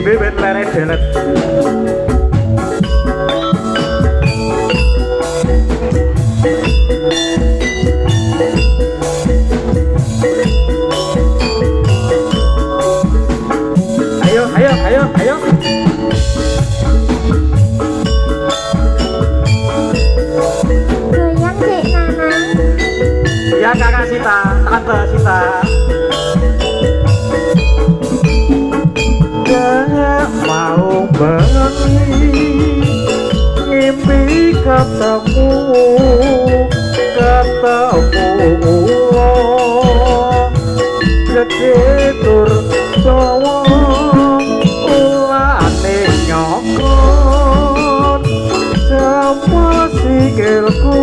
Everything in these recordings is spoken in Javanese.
bibit lere delet. Ayo, ayo, ayo, ayo. Goyang Dek Nanang. Ya kakak Sita, tante Sita. Gak mau bengi ngimpi ketemu gede tur dawa ulane nyokot sama sikilku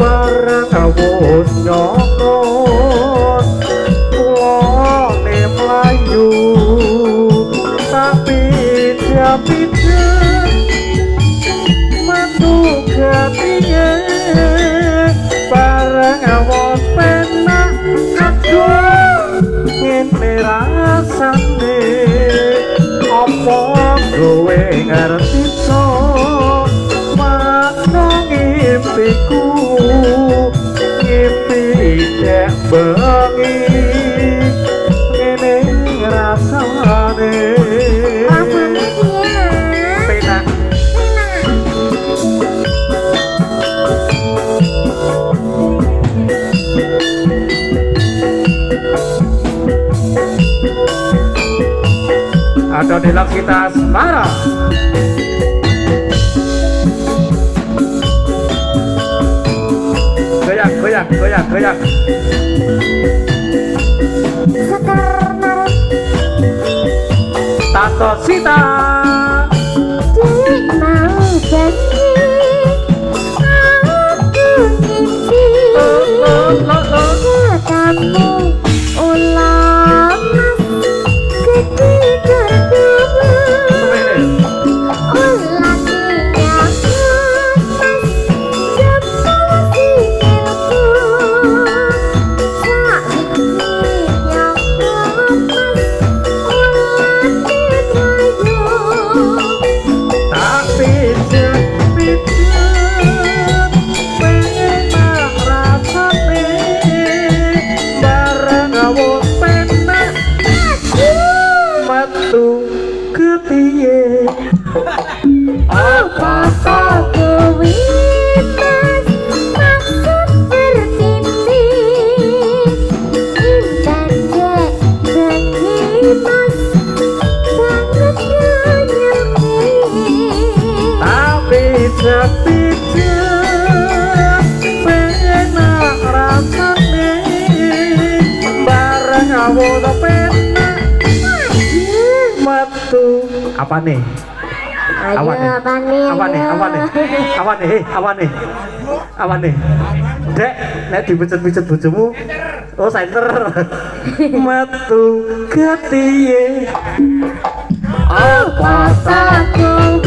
bareng wis nyokot ulane mlayu tapi pijet metu gatinya bareng wis penak aduh ngene rasane apa kowe ngerti so makna ngimpiku ngimpi dek bengi ngene rasane Rasane piye, Nak? penak ada di kita Semarang. Goyang, goyang, goyang, goyang. Sekar narik Tato Sita. Dek mau janji aku ngimpi ketemu ulang gede kedua ulang nyakut jempol sikilku saiki nyakut ulang dimaju Tapi sepijat penak rasane bareng awak penak metu ketiye apa kau winas maksud bertindi intan dek bengi mas sangat nyanyaki tapi sepijat penak rasane bareng awak penak metu apa nih? ayo Awan nih. apa nih Awan nih, awan nih, awan nih, awan nih, awan nih. Dek, nek dipijet-pijet bojomu, oh center. Metu ketiye. apa tak kau